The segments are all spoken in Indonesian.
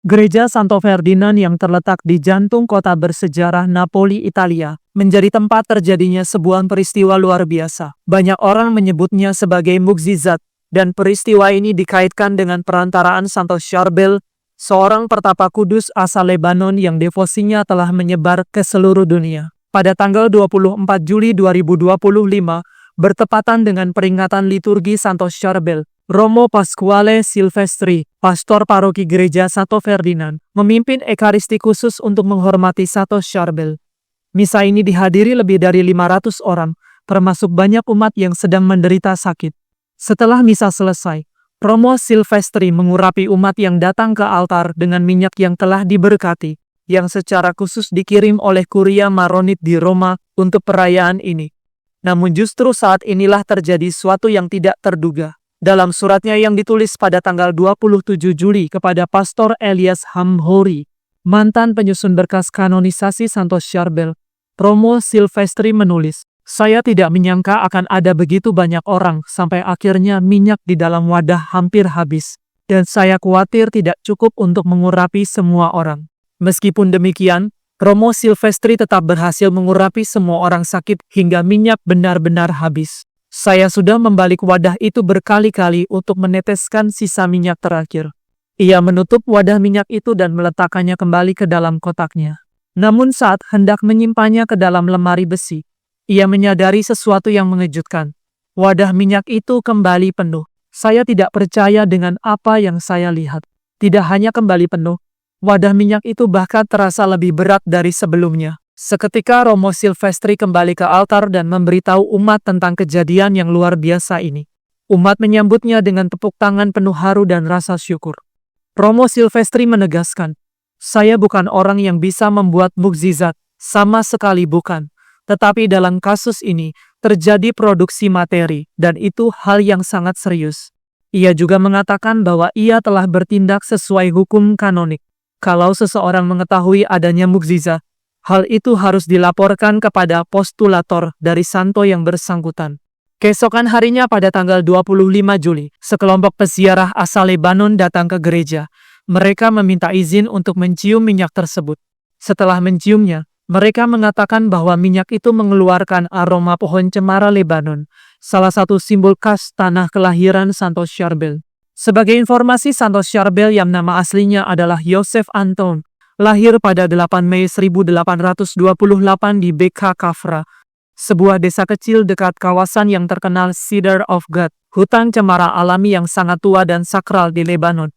Gereja Santo Ferdinand yang terletak di jantung kota bersejarah Napoli, Italia, menjadi tempat terjadinya sebuah peristiwa luar biasa. Banyak orang menyebutnya sebagai mukjizat, dan peristiwa ini dikaitkan dengan perantaraan Santo Charbel, seorang pertapa kudus asal Lebanon yang devosinya telah menyebar ke seluruh dunia. Pada tanggal 24 Juli 2025, bertepatan dengan peringatan liturgi Santo Charbel, Romo Pasquale Silvestri, pastor paroki Gereja Santo Ferdinand, memimpin ekaristi khusus untuk menghormati Santo Charbel. Misa ini dihadiri lebih dari 500 orang, termasuk banyak umat yang sedang menderita sakit. Setelah misa selesai, Romo Silvestri mengurapi umat yang datang ke altar dengan minyak yang telah diberkati, yang secara khusus dikirim oleh Kuria Maronit di Roma untuk perayaan ini. Namun justru saat inilah terjadi sesuatu yang tidak terduga. Dalam suratnya yang ditulis pada tanggal 27 Juli kepada Pastor Elias Hamhori, mantan penyusun berkas kanonisasi Santo Charbel, Romo Silvestri menulis, "Saya tidak menyangka akan ada begitu banyak orang sampai akhirnya minyak di dalam wadah hampir habis, dan saya khawatir tidak cukup untuk mengurapi semua orang." Meskipun demikian, Romo Silvestri tetap berhasil mengurapi semua orang sakit hingga minyak benar-benar habis. Saya sudah membalik wadah itu berkali-kali untuk meneteskan sisa minyak terakhir. Ia menutup wadah minyak itu dan meletakkannya kembali ke dalam kotaknya. Namun saat hendak menyimpannya ke dalam lemari besi, ia menyadari sesuatu yang mengejutkan. Wadah minyak itu kembali penuh. Saya tidak percaya dengan apa yang saya lihat. Tidak hanya kembali penuh, wadah minyak itu bahkan terasa lebih berat dari sebelumnya. Seketika Romo Silvestri kembali ke altar dan memberitahu umat tentang kejadian yang luar biasa ini. Umat menyambutnya dengan tepuk tangan penuh haru dan rasa syukur. Romo Silvestri menegaskan, "Saya bukan orang yang bisa membuat mukjizat, sama sekali bukan. Tetapi dalam kasus ini, terjadi produksi materi, dan itu hal yang sangat serius." Ia juga mengatakan bahwa ia telah bertindak sesuai hukum kanonik. Kalau seseorang mengetahui adanya mukjizat, hal itu harus dilaporkan kepada postulator dari santo yang bersangkutan. Keesokan harinya pada tanggal 25 Juli, sekelompok peziarah asal Lebanon datang ke gereja. Mereka meminta izin untuk mencium minyak tersebut. Setelah menciumnya, mereka mengatakan bahwa minyak itu mengeluarkan aroma pohon cemara Lebanon, salah satu simbol khas tanah kelahiran Santo Charbel. Sebagai informasi, Santo Charbel yang nama aslinya adalah Joseph Anton, lahir pada 8 Mei 1828 di Beka Kafra, sebuah desa kecil dekat kawasan yang terkenal Cedar of God, hutan cemara alami yang sangat tua dan sakral di Lebanon.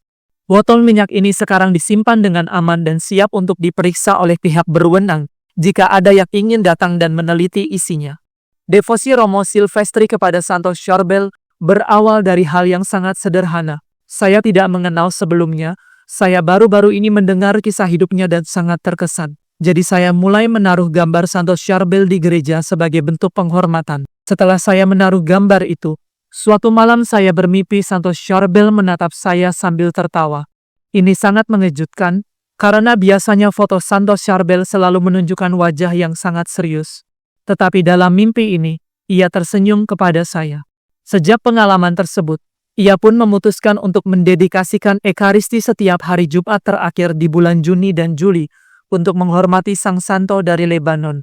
Botol minyak ini sekarang disimpan dengan aman dan siap untuk diperiksa oleh pihak berwenang jika ada yang ingin datang dan meneliti isinya. Devosi Romo Silvestri kepada Santo Charbel berawal dari hal yang sangat sederhana. Saya tidak mengenal sebelumnya. Saya baru-baru ini mendengar kisah hidupnya dan sangat terkesan. Jadi saya mulai menaruh gambar Santo Charbel di gereja sebagai bentuk penghormatan. Setelah saya menaruh gambar itu, suatu malam saya bermimpi Santo Charbel menatap saya sambil tertawa. Ini sangat mengejutkan, karena biasanya foto Santo Charbel selalu menunjukkan wajah yang sangat serius. Tetapi dalam mimpi ini, ia tersenyum kepada saya. Sejak pengalaman tersebut, ia pun memutuskan untuk mendedikasikan ekaristi setiap hari Jumat terakhir di bulan Juni dan Juli untuk menghormati Sang Santo dari Lebanon.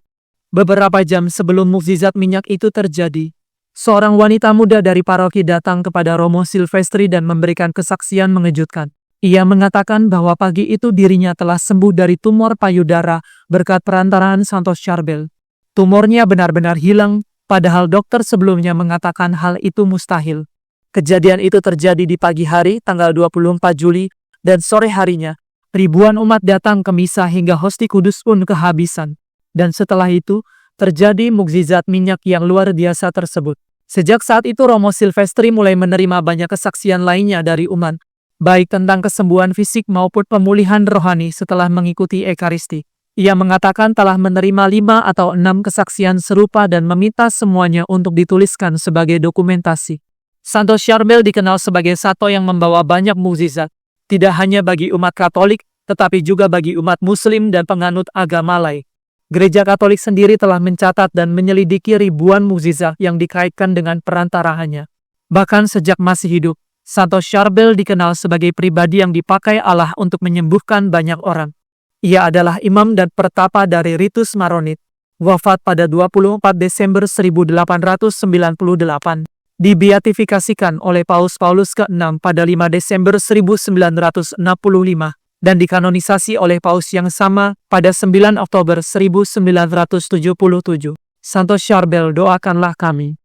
Beberapa jam sebelum mukjizat minyak itu terjadi, seorang wanita muda dari paroki datang kepada Romo Silvestri dan memberikan kesaksian mengejutkan. Ia mengatakan bahwa pagi itu dirinya telah sembuh dari tumor payudara berkat perantaraan Santo Charbel. Tumornya benar-benar hilang, padahal dokter sebelumnya mengatakan hal itu mustahil. Kejadian itu terjadi di pagi hari tanggal 24 Juli dan sore harinya, ribuan umat datang ke misa hingga hosti kudus pun kehabisan. Dan setelah itu, terjadi mukjizat minyak yang luar biasa tersebut. Sejak saat itu Romo Silvestri mulai menerima banyak kesaksian lainnya dari umat, baik tentang kesembuhan fisik maupun pemulihan rohani setelah mengikuti ekaristi. Ia mengatakan telah menerima 5 atau 6 kesaksian serupa dan meminta semuanya untuk dituliskan sebagai dokumentasi. Santo Charbel dikenal sebagai santo yang membawa banyak mukjizat, tidak hanya bagi umat Katolik, tetapi juga bagi umat Muslim dan penganut agama lain. Gereja Katolik sendiri telah mencatat dan menyelidiki ribuan mukjizat yang dikaitkan dengan perantaraannya. Bahkan sejak masih hidup, Santo Charbel dikenal sebagai pribadi yang dipakai Allah untuk menyembuhkan banyak orang. Ia adalah imam dan pertapa dari Ritus Maronit. Wafat pada 24 Desember 1898. Dibeatifikasikan oleh Paus Paulus ke-6 pada 5 Desember 1965 dan dikanonisasi oleh Paus yang sama pada 9 Oktober 1977. Santo Charbel, doakanlah kami.